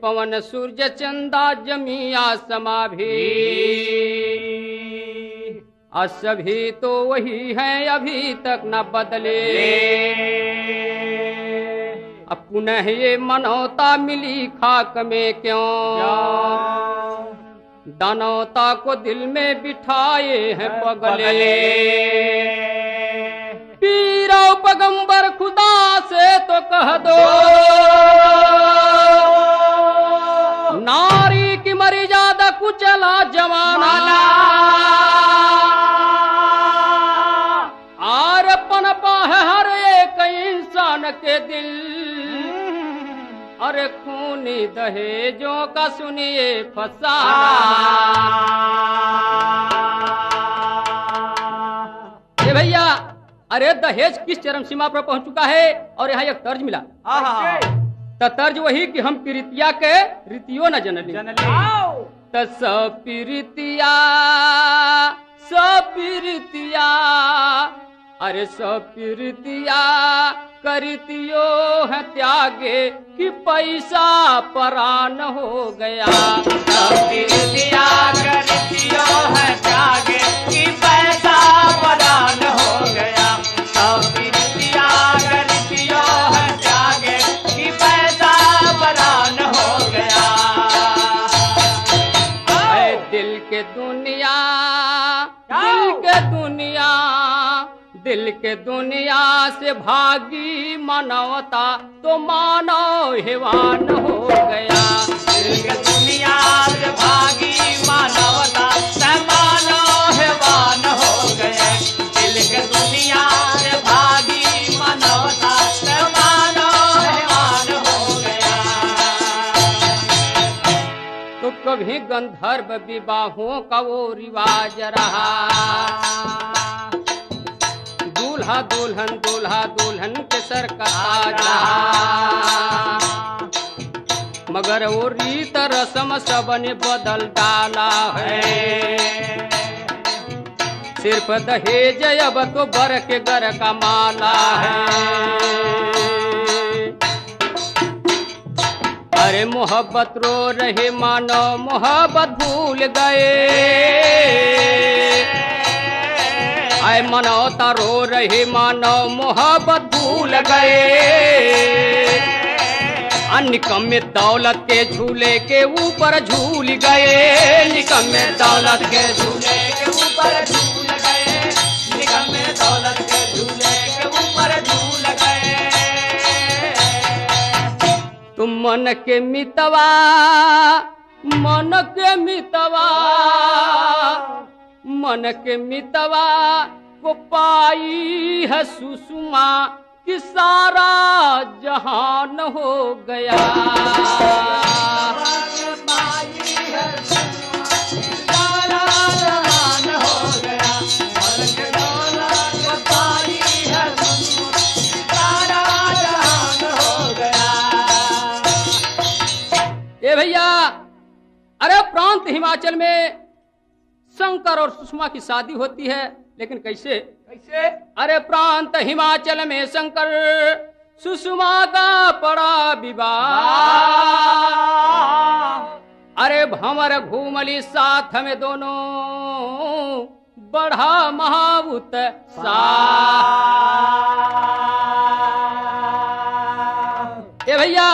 पवन सूर्य चंदा जमी आसमां भी आज सभी तो वही हैं अभी तक न बदले। अब पुनः ये मनौता मिली खाक में क्यों, दानवता को दिल में बिठाए हैं पगले। पीरो पैगंबर खुदा से तो कह दो, नारी की मर्यादा कुचला जमाना। आर पनपा है हर एक इंसान के दिल, अरे खूनी दहेजों का सुनिए फसाना। ए भैया, अरे दहेज किस चरम सीमा पर पहुंच चुका है। और यहाँ एक तर्ज मिला, तो तर्ज वही कि हम प्रीतिया के रीतियों न जनली। तो सपीरितिया सपीरितिया, अरे सपीरितिया करितियो है त्यागे कि पैसा परान हो गया। सपीरितिया करितियो है त्यागे कि पैसा परान हो गया। सपीरितिया करितियो है त्यागे कि पैसा परान हो गया। दिल के दुनिया, दिल के दुनिया, दिल के दुनिया से भागी मानवता तो मानव हैवान हो गया। दिल के दुनिया से भागी मानवता तो मानव हैवान हो गए। दिल के दुनिया से भागी मानवता तो मानव हैवान हो गया। तो कभी गंधर्व विवाहों का वो रिवाज रहा, दूल्हा दुल्हन दूल्हा दुल्हन के सर का ताज रहा। मगर वो रीत रस्म सबने बदल डाला है। सिर्फ दहेज अब तो बर के घर का माला है। अरे मोहब्बत रो रहे मानो मोहब्बत भूल गए। आए मनौता रो रहे मानो मोहब्बत भूल गए। निकम्मे दौलत के झूले के ऊपर झूल गए। निकम्मे दौलत के झूले के ऊपर झूल गए। निकम्मे दौलत के झूले के ऊपर झूल गए। तुम मन के मितवा, मन के मितवा, मन के मितवा को पाई है सुषमा कि सारा जहान हो गया। ए भैया, अरे प्रांत हिमाचल में शंकर और सुषमा की शादी होती है, लेकिन कैसे कैसे? अरे प्रांत हिमाचल में शंकर सुषमा का पड़ा विवाह। अरे भंवर घूमली साथ में दोनों बढ़ा महाउत्साह। ए भैया,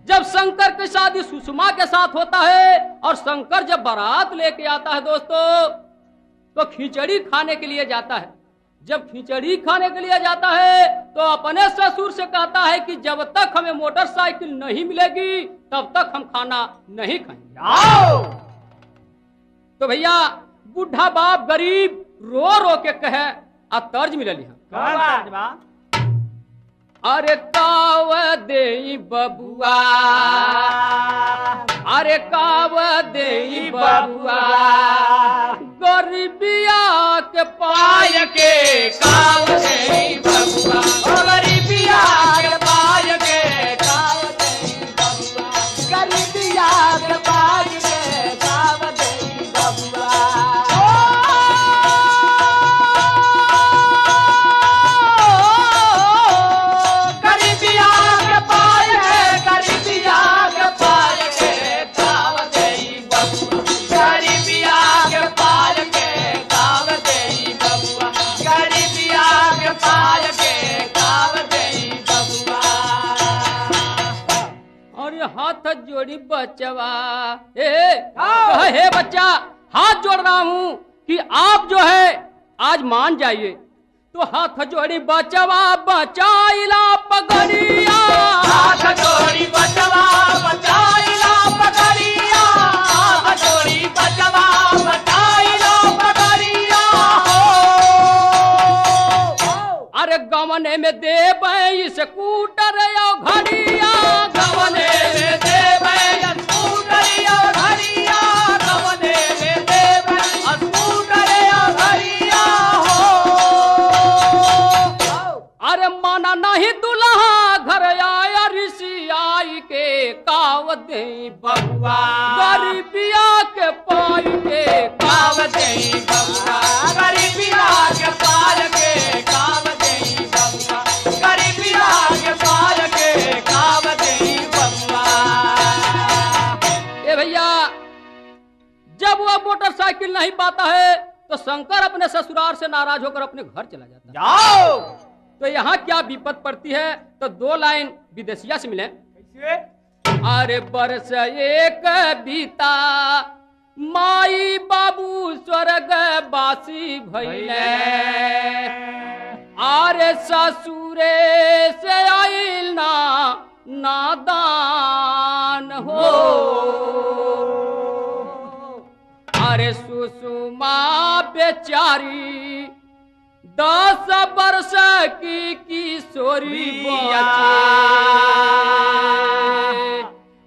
जब शंकर की शादी सुषमा के साथ होता है और शंकर जब बारात लेके आता है दोस्तों, तो खिचड़ी खाने के लिए जाता है। जब खिचड़ी खाने के लिए जाता है तो अपने ससुर से कहता है कि जब तक हमें मोटरसाइकिल नहीं मिलेगी तब तक हम खाना नहीं खाएंगे। तो भैया, बुढ़ा बाप गरीब रो रो के कहे, आ तर्ज मिलली है। अरे काव दे बबुआ, अरे काव दे बबुआ, गरीबिया के पाय के काव दे बबुआ। गरीबिया के पाय के काव दे बबुआ। गरीबिया के पाय के काव दे बबुआ। गरीबिया के पाय के, गरीबिया के पाय के जोड़ी बचवा। कहा, हे बच्चा, हाथ जोड़ रहा हूं कि आप जो है आज मान जाइए। तो हाथ जोड़ी बचवा बचाइला पगड़िया, हाथ जोड़ी बचवा बचाइला पगड़िया, हाथ जोड़ी बचवा बचाइला पगड़िया हो। अरे गवने में देबै स्कूटर या घड़िया, गवने में देबै स्कूटर या घड़िया, गवने में देबै स्कूटर या घड़िया हो। अरे माना नहीं दुल्हा घर आया ऋषि आई के काव दे बबुआ, गरीबिया के पाई के काव दे बबुआ, गरीबिया के पाल के काव दे बबुआ, गरीबिया के पाल के काव दे बबुआ। ए भैया, जब वह मोटरसाइकिल नहीं पाता है तो शंकर अपने ससुराल से नाराज होकर अपने घर चला जाता है। जाओ। तो यहाँ क्या विपत पड़ती है? तो दो लाइन विदेशिया से मिले। कैसे? अरे बरस एक बीता माई बाबू स्वर्ग बासी भइले, अरे ससुरे से आइल ना नादान हो। अरे सुषमा बेचारी 10 वर्ष की किशोरी बची,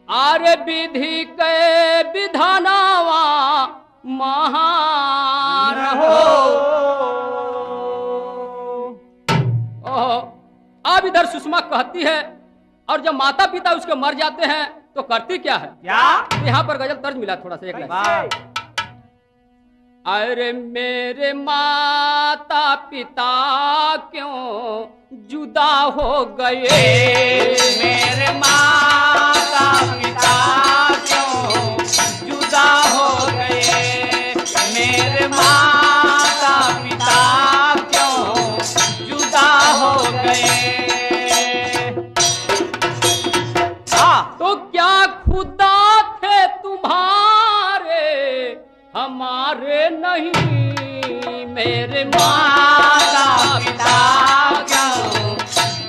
अरे विधि के विधानावा महान हो। अब इधर सुषमा कहती है, और जब माता पिता उसके मर जाते हैं तो करती क्या है? क्या? यहाँ पर गजल तर्ज मिला थोड़ा सा, एक लाइन। अरे मेरे माता पिता क्यों जुदा हो गए, मेरे माता पिता क्यों जुदा हो गए, मेरे माता पिता क्यों जुदा हो गए। तो क्या खुदा थे तुम्हारे हमारे नहीं, मेरे माता पिता क्यों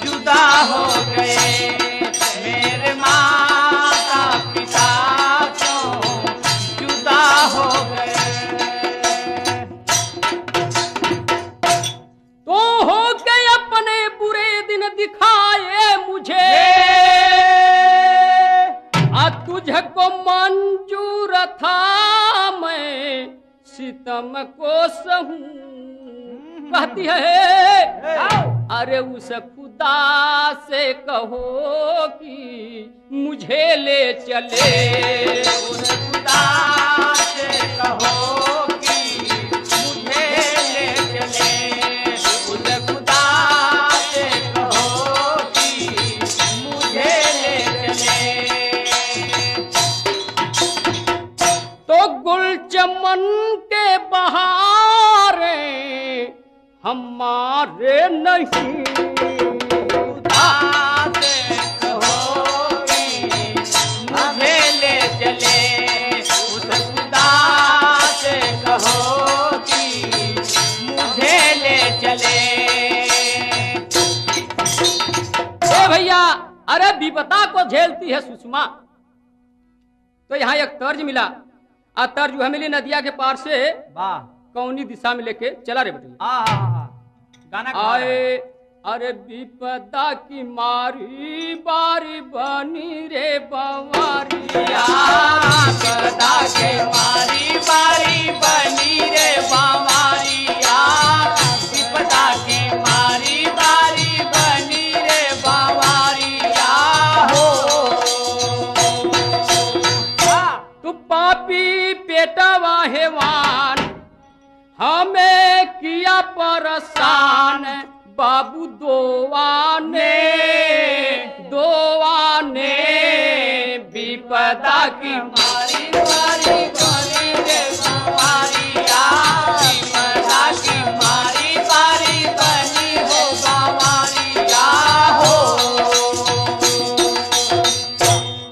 जुदा हो गए, मेरे माता पिता क्यों जुदा हो गए। तो हो गए अपने बुरे दिन दिखाए मुझे, तुझको मंजूर था मैं सितम को सहूं। कहती है, अरे उस खुदा से कहो कि मुझे ले चले, उस खुदा से कहो कि मुझे ले चले, उस खुदा से कहो कि मुझे ले चले। तो गुल चमन के बहारे हमारे नहीं, खुदा से कहो कि मुझे ले चले, उस खुदा से कहो कि मुझे ले चले। ए भैया, अरे विपदा को झेलती है सुषमा। तो यहाँ एक तर्ज मिला, आ तर्ज जो है मिली नदिया के पार से वाह, कौनी दिशा में लेके चला रे बेटे। गाना आए अरे विपदा की मारी बारी बनी रे बवारिया, विपदा के मारी बारी बनी रे बावरिया, विपदा के मारी बारी बनी रे बावरिया हो। तू पापी पेटवा हेवान हमें किया परेशान, बाबू दोवाने विपदा की मारी बारी बनी रे बावरिया, विपदा की मारी बारी बनी हो बावरिया हो।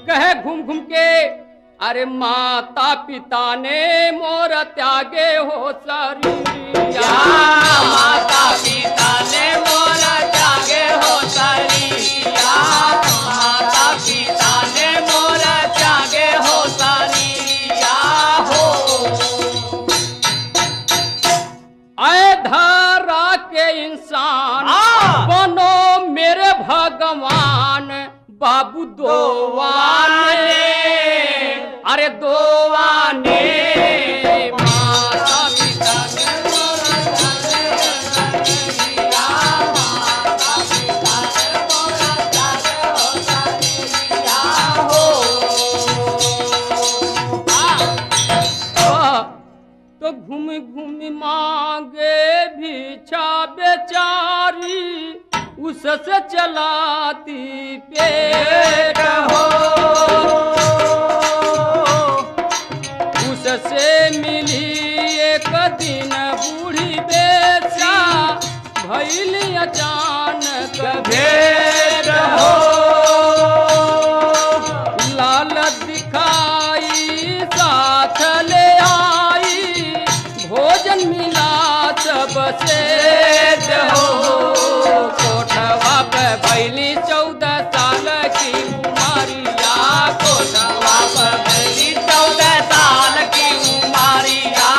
कहे घूम घूम के अरे माता पिता ने मोर त्यागे हो शरीरिया, माता पिता ने मोर त्यागे हो शरीरिया, माता पिता ने मोर त्यागे हो शरीरिया हो। आए धरा के इंसान बनो मेरे भगवान, बाबू दोवाने, अरे दोवाने माता पिता ने मोर शरीरिया, माता पिता ने मोर त्यागे हो शरीरिया हो। तो घूम घूम मांगे भिक्षा बेचारी, उससे चलाती पेट हो, उससे मिली एक दिन बूढ़ी बेचा, भइली अचानक भेंट हो। लालच दिखाई साथ ले आई, भोजन मिला सबसे हो। कोठवा पे भैली 14 साल की उमरिया, कोठवा पे भैली 14 साल की उमरिया,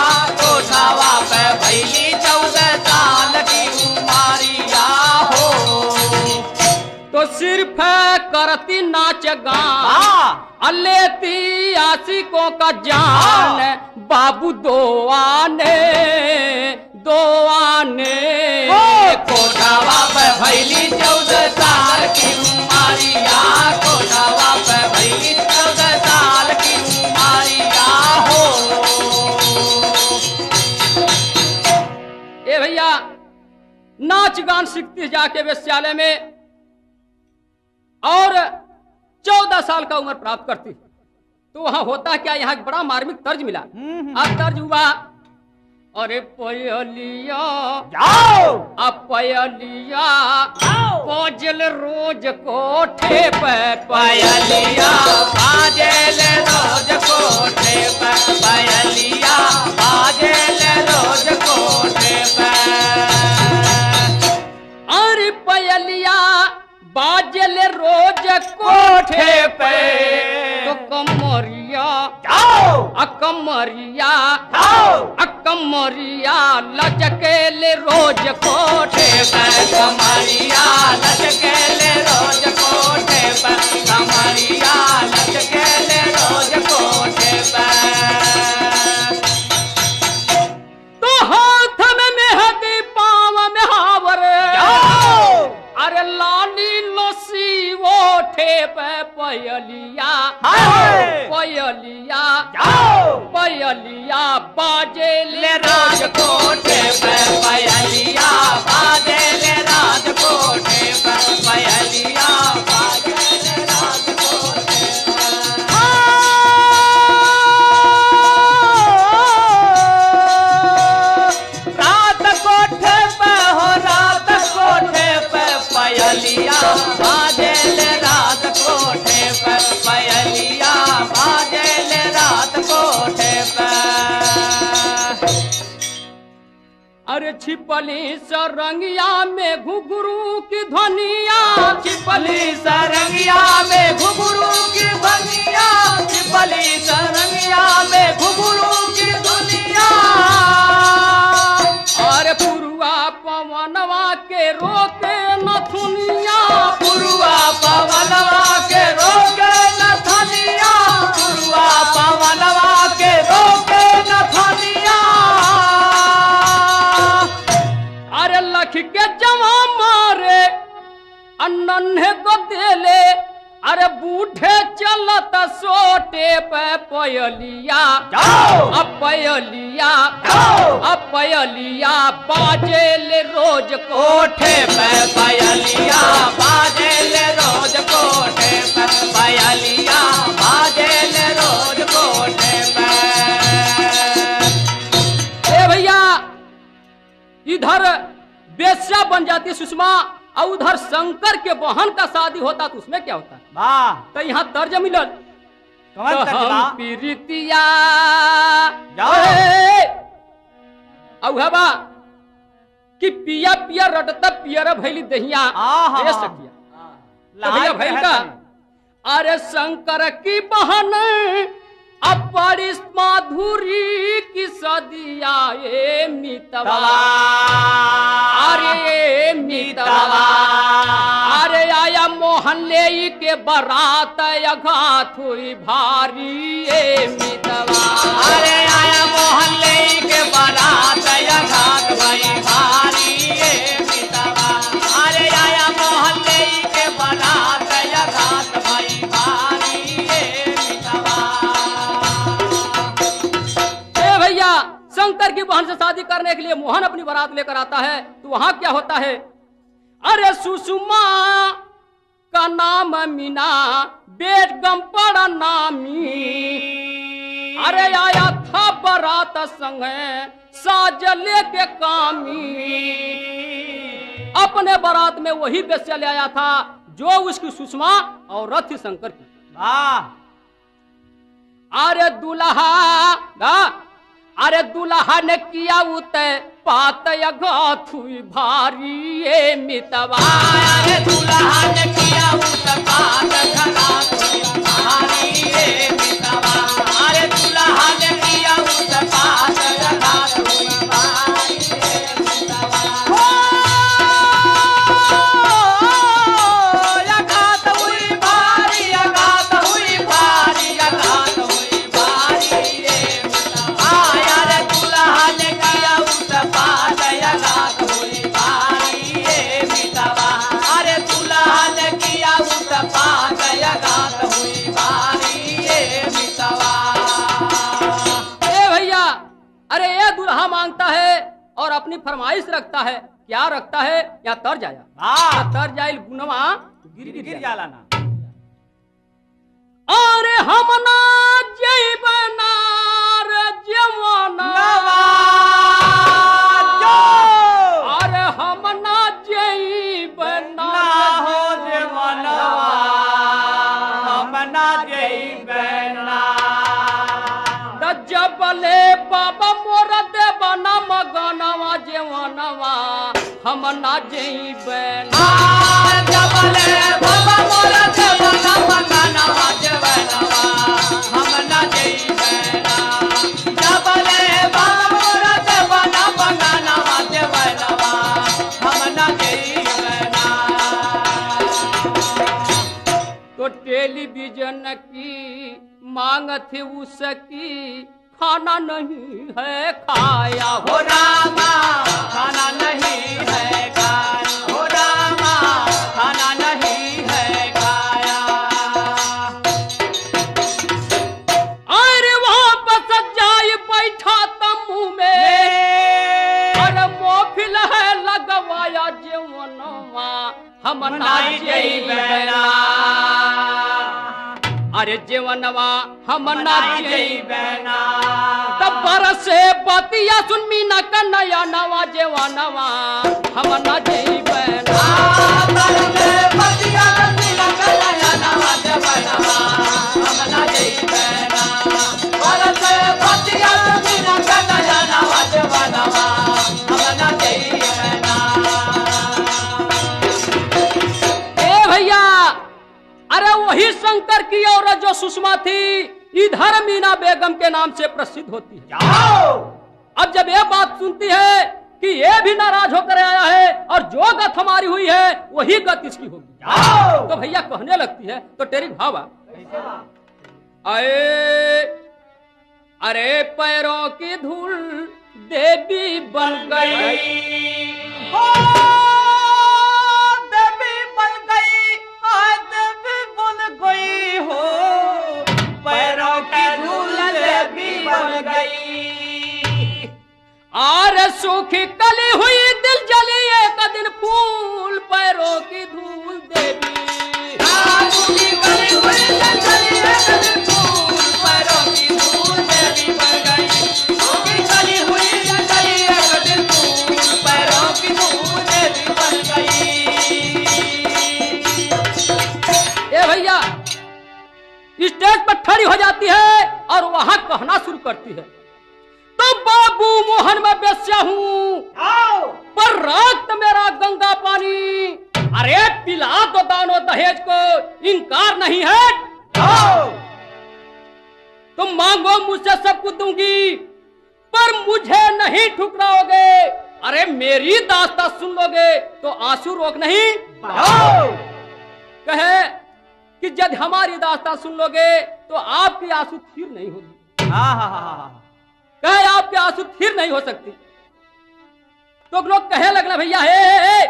कोठवा पे भैली 14 साल की उमरिया हो। तो सिर्फ करती नाच गान, अलेती आशिकों का जान, बाबू दोआने दोआने। कोठवा पे भैली 14 साल की उमरिया, कोठवा पे भैली 14 साल की उमरिया हो। ए भैया, नाच गान सीखती जाके वेश्यालय में और 14 साल का उम्र प्राप्त करती। तो वहां होता क्या, यहाँ एक बड़ा मार्मिक तर्ज मिला। आज तर्ज हुआ, अरे पयलिया जाओ, अब पयलिया बाजल रोज कोठे पे, पयलिया बाजेल रोज कोठे पे, पयलिया बाजेल रोज कोठे पे। अरे पयलिया बाजल रोज कोठे पे, तो कमरिया जाओ, अकमरिया जाओ, अकमरिया लचकेले रोज कोठे पे, कमरिया लचकेले रोज कोठे पे, कमरिया लचकेले रोज कोठे पे। तो हाथ में मेहंदी पाँव में हावर, अरे लाली लोसी ओठे पे, पयलिया पयलिया पयलिया बाजेले राज कोठे पे, पयलिया बाजेले राज कोठे पे, पयलिया बाजेले राज कोठे पे। रात कोठे पे हो, रात कोठे पे, पयलिया बाजेले रात कोठे पे, पयलिया बाजेले रात कोठे पे। अरे छिपली सरंगिया में घुघरू की ध्वनिया, छिपली सरंगिया में घुघरू की ध्वनिया, छिपली सरंगिया में घुघरू की दुनिया। अरे पुरुआ पवनवा के रोके नथुनिया, पुरुआ पवनवा के रोके नथनिया, पुरुआ पवनवा के रोके नथनिया। अरे लख के जवा मारे अन्नन्हे को देले, अरे बूढ़े चलत सोटे पे, पयलिया अब पयलिया अब पयलिया बाजेले रोज कोठे पे, पयलिया बाजेले रोज कोठे पे, पयलिया बाजेले रोज कोठे पे। ए भैया, इधर बेश्या बन जाती सुषमा और उधर शंकर के बहन का शादी होता, तो उसमें क्या होता? वाह, तो यहाँ तर्ज मिलल, कौन तो तर्जबा? हम पीरितिया जाओ। औहबा कि पिया पिया रटता पियर भैली दहिया आहा। ये सकिया तो भैया लहाई भैल है का तनी। अरे शंकर की बहन अपरिस माधुरी की सदिया ए मितवा तवा। अरे मितवा अरे आया मोहन ले के बारात अघात हुई भारी ए मितवा अरे आया मोहन ले के बारात अघात भई भारी ए मितवा। अरे आया मोहन ले के बारात अघात भई भारी ए मितवा। ए भैया शंकर की बहन से शादी करने के लिए मोहन अपनी बारात लेकर आता है तो वहां क्या होता है? अरे सुषमा का नाम मीना बेट गंपड़ा नामी अरे आया था बारात संग साज लेके कामी अपने बारात में वही बेस्या ले आया था जो उसकी सुषमा और रथ थी शंकर की। वाह। अरे दुल्हा ने किया उते पात अघाथुई भारी ए मितवा अरे दुल्हा ने किया उत्पात घरात हुई भारी ए मितवा। अरे दुल्हा ने किया उत्पात घरात हुई भारी ए मितवा। अघात हुई भारी अघात हुई भारी अघात हुई भारी ए मितवा। अरे दुल्हा ने किया उत्पात अघात हुई भारी ए मितवा। अरे दुल्हा ने किया उत्पात अघात हुई भारी ए मितवा। ए भैया अरे ये दुल्हा मांगता है और अपनी फरमाइश रखता है। क्या रखता है? या तर जाया वाह। तर जाइल गुनवा गिर गिर गिर जाला ना। अरे हम ना जैबना रे जवाना अरे हम ना जैबना ना हो जवानवा हम ना जइबना। जबले बाबा मोर देवना मगनवा जवानवा हम ना जैबना जबले बाबा मोरा जवाना मगनवा जवानवा हम ना जइबना। जबले बाबा मोरा जवाना मगनवा जवानवा हम ना जइबना। तो टेलीविजन की मांग थी उसकी खाना नहीं है खाया हो रामा खाना नहीं है खाया। हो रामा खाना नहीं है खाया। अरे वहां पर सजाई बैठा तम्बू में अरे मोफिल है लगवाया जीवनवा हम ना जइबना अरे जीवनवा हम ना जइबना। तब बरसे बतिया सुन मीना का नया नवा जीवनवा हम ना जइबना बरसे बतिया मीना का नया नवा जवानवा हम ना जइबना। बरसे बतिया मीना का नया नवा जवानवा हम ना जइबना। ए भैया अरे वही शंकर की औरत जो सुषमा थी इधर मीना बेगम के नाम से प्रसिद्ध होती है। जाओ। अब जब ये बात सुनती है कि ये भी नाराज होकर आया है और जो गत हमारी हुई है वही गत इसकी होगी जाओ। तो भैया कहने लगती है तो तेरी भावा आए अरे पैरों की धूल देवी बन गई हो देवी बन गई देवी बन गई हो पैरों की धूल देवी बन गई। और सूखी कली हुई दिल जली एक दिन फूल पैरों की धूल देवी सूखी कली हुई दिल जली एक दिन फूल पैरों की धूल देवी बन गई। सूखी कली हुई दिल जली एक दिन फूल पैरों की धूल देवी बन गई। ए भैया स्टेज पर खड़ी हो जाती कहना शुरू करती है, तो बाबू मोहन मैं बेस्या हूँ, पर रक्त मेरा गंगा पानी। अरे पिला दो दानो दहेज को, इनकार नहीं है। तुम मांगो मुझसे सब कुछ दूंगी, पर मुझे नहीं ठुकराओगे। अरे मेरी दास्तां सुन लोगे तो आंसू रोक नहीं। कहे कि जब हमारी दास्तां सुन लोगे तो आपकी आंसू थीर नहीं होगी। कहे आपके आंसू थीर नहीं हो सकती। तो लोग कहे लगना भैया हे,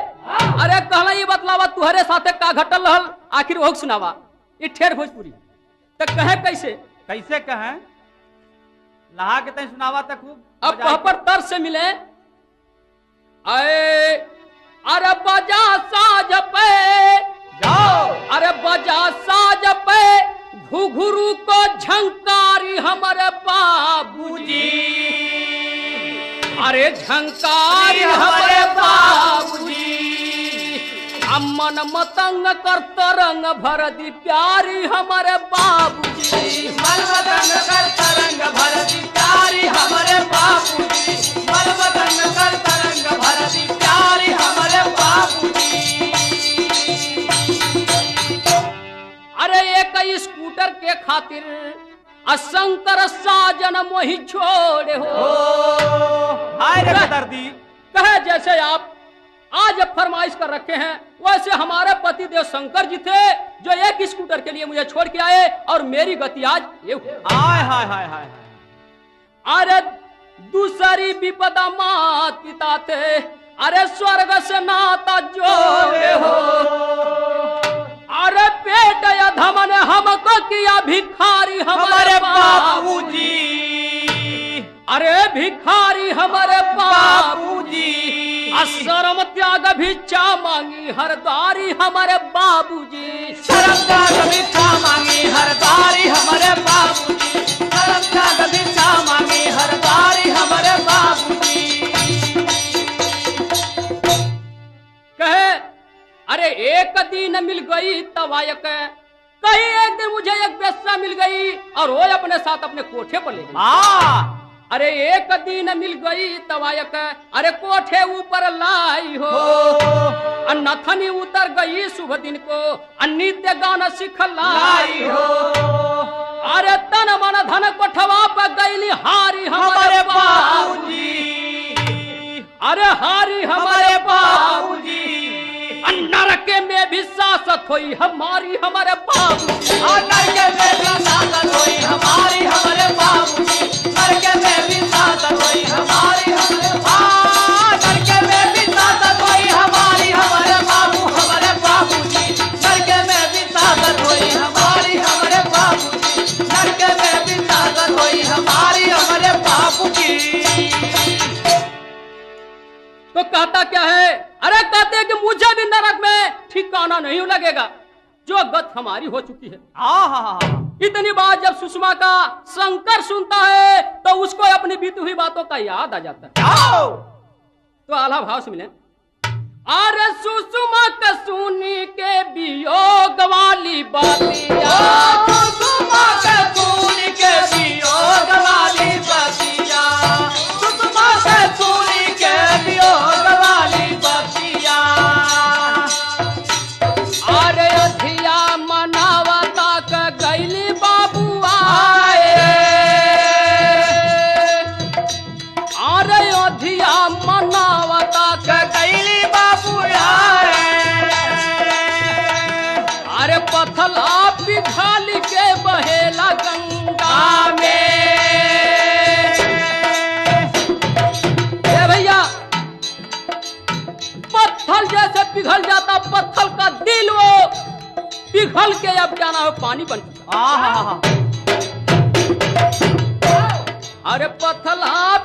अरे कहला ये बतलावा तुहरे साथे का घटल रहल, आखिर वो सुनावा। ये ठेर भोजपुरी तो कहे कैसे कैसे कहे लहा के तय सुनावा तक खूब। अब पर तर से मिले। अरे बजा साज पे जाओ, अरे बजा साज पे घुघरू को झंकारी हमारे बाबूजी। अरे झंकारी हमारे बाबूजी, अमन मतंग कर तरंग भर दी प्यारी हमारे बाबूजी। मन मतंग कर तरंग भर दी प्यारी हमारे बाबूजी, मन मतंग कर तरंग भर दी प्यारी हमारे बाबूजी। अरे एक स्कूटर के खातिर असंकर साजन मोहि छोड़े हो। हाय रे दर्दी, कहे जैसे आप आज फरमाइश कर रखे हैं, वैसे हमारे पति देव शंकर जी थे जो एक स्कूटर के लिए मुझे छोड़ के आए, और मेरी गति आज ये हुई। हाय हाय हाय हाय। अरे दूसरी विपदा मात पिता थे, अरे स्वर्ग से नाता जोड़े हो। अरे पेट या धमन हमको किया भिखारी हमारे बाबूजी। अरे भिखारी हमारे बाबूजी, शर्म त्याग भिक्षा मांगी हरदारी हमारे बाबूजी। शर्म त्याग भिक्षा मांगी हरदारी हमारे बाबूजी, शर्म त्याग भिक्षा मांगी हरदारी हमारे बाबूजी। कहे अरे एक दिन मिल गई तवायक, कहीं एक दिन मुझे एक बेस्या मिल गई और वो अपने साथ अपने कोठे पर ले गई। अरे एक दिन मिल गई तवायक, अरे कोठे ऊपर लाई हो। नथनी उतर गई शुभ दिन को, नित्य गान सिखलाई हो। अरे तन मन धन कोठवा पर गईली हारी हमारे बाबूजी। अरे हारी हमारे बाबूजी, नरके में भी सासत हुई हमारी हमारे बाबूजी। नरके में भी सासत हुई हमारी हमारे बाबूजी, नरके में भी सासत हुई हमारी हमारे नरके में भी सासत हुई हमारी हमारे बाबू हमारे बाबूजी, नरके में भी सासत हुई हमारी हमारे बाबूजी, नरके में भी सासत हुई हमारी हमारे बाबूजी। तो कहता क्या है? अरे कहते कि मुझे भी नरक में ठिकाना नहीं लगेगा, जो गत हमारी हो चुकी है। इतनी बात जब सुषमा का शंकर सुनता है तो उसको अपनी बीती हुई बातों का याद आ जाता है। तो आला भाव से मिले। अरे सुषमा का सुनी के वियोग वाली बातिया, सुषमा का सुनी के वियोग वाली बातिया, सुषमा का सुनी के वियोग वाली बातिया। अरे अधिया मनावता का गैली बाबू आए। अरे अधिया मनावता का गैली बाबू आए। अरे पथल आप पिघाल के बहेला गंगा में। भैया पत्थर जैसे पिघल जाता, पत्थर का दिल वो पिघल के अब क्या नाम है पानी बन चुका। अरे पत्थर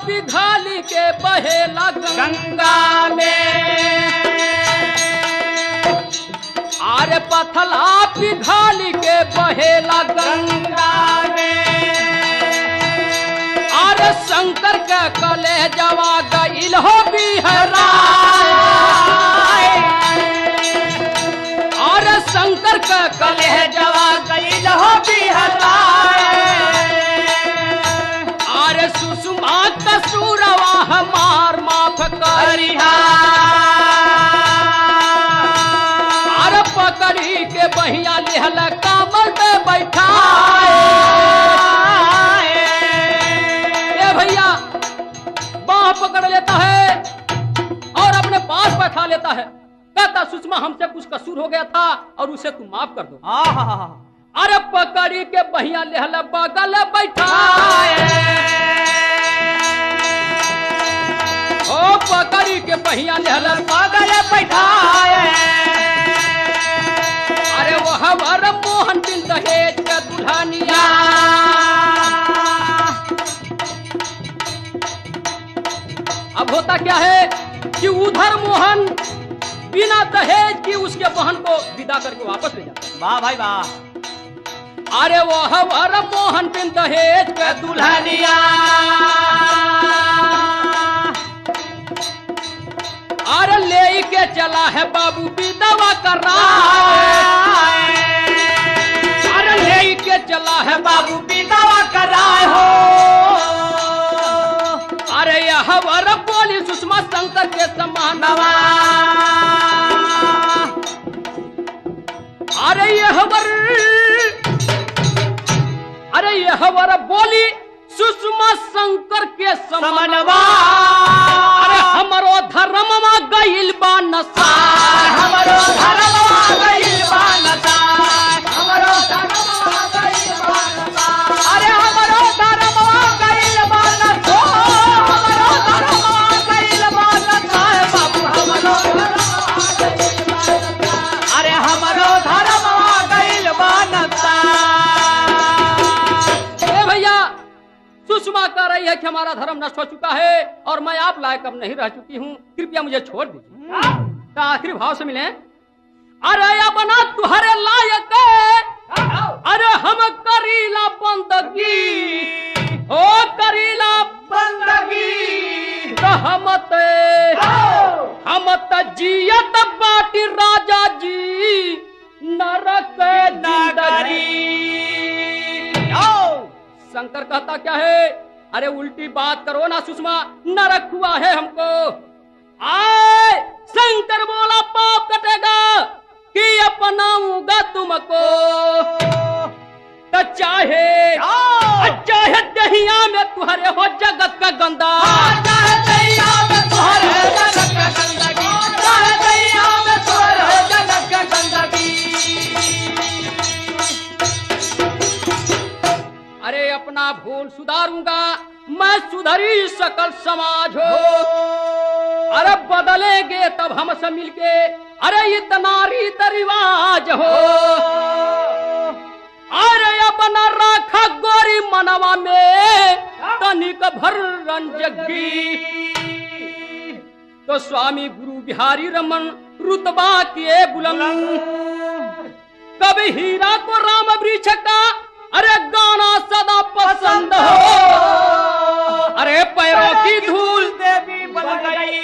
पिघल के बहेला गंगा में। अरे पत्थर पिघल के बहेला गंगा में। अरे शंकर के कलेजवा गइल हो बिहरा। अरे शंकर के कलेजवा गइल हो बिहरा। है, कहता सुषमा हमसे कुछ कसूर हो गया था और उसे तुम माफ कर दो। अरे पकड़ी के बहिया लेहल बगल बैठा, ओ पकड़ी के बहिया लेहल बगल बैठा, अरे वो हमारा मोहन बिन दहेज का दुल्हनिया। अब होता क्या है कि उधर मोहन बिना दहेज की उसके बहन को विदा करके वापस ले जाता है। वाह भाई वाह। अरे वो हमारा मोहन बिन दहेज का दुल्हनिया, अरे ले के चला है बाबू विधवा कर रहा है, अरे ले के चला है बाबू विधवा कर रहा हो। अरे यह हमारा बोली सुषमा शंकर के समान, अरे यह हमारा बोली सुषमा शंकर के समनवा। अरे हमारो धर्मवा गइल बा नशा, हमारो धर्मवा गइल बा नशा, हमारो धर्मवा गइल बा नशा, अरे हमारो धर्मवा गइल बा नशा, हमारो धर्मवा गइल बा नशा, बाबू हमारो धर्मवा गइल बा नशा, अरे हमारो धर्मवा गइल बा नशा। भैया सुषमा कह रही है कि हमारा धर्म नष्ट हो चुका है और मैं आप लायक अब नहीं रह चुकी हूँ, कृपया मुझे छोड़ दीजिए। तो आखिरी भाव से मिले, अरे या बना तुहरे लायक, अरे हम करीला बंदगी, ओ करीला बंदगी, तो हम जियत बाटी राजा जी नरक जिंदगी। शंकर कहता क्या है, अरे उल्टी बात करो ना सुषमा, नरक हुआ है हमको। आए शंकर बोला पाप कटेगा कि अपनाऊंगा तुमको, तो चाहे दहिया में तुहरे हो जगत का गंदा, चाहे दहिया में तुहरे हो जगत का गंदगी, चाहे दहिया में तुहरे हो जगत का गंदगी। अरे अपना भूल सुधारूंगा मैं, सुधरी सकल समाज हो। अरे बदलेंगे तब हमसे मिलके, अरे इतना रीत रिवाज हो। अरे अपना राखा गोरी मनवा में तनिक भर रंजगी, तो स्वामी गुरु बिहारी रमन रुतबा किए बुलंद, कभी हीरा को राम वृक्ष का अरे गाना सदा पसंद हो। अरे पैरों की धूल देवी बन गई,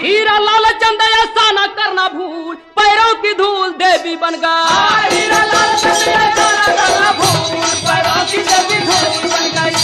हीरा लाल चंद ऐसा ना करना भूल, पैरों की धूल देवी बन गई, हीरा लाल चंद ऐसा ना करना भूल, पैरों की देवी बन गई।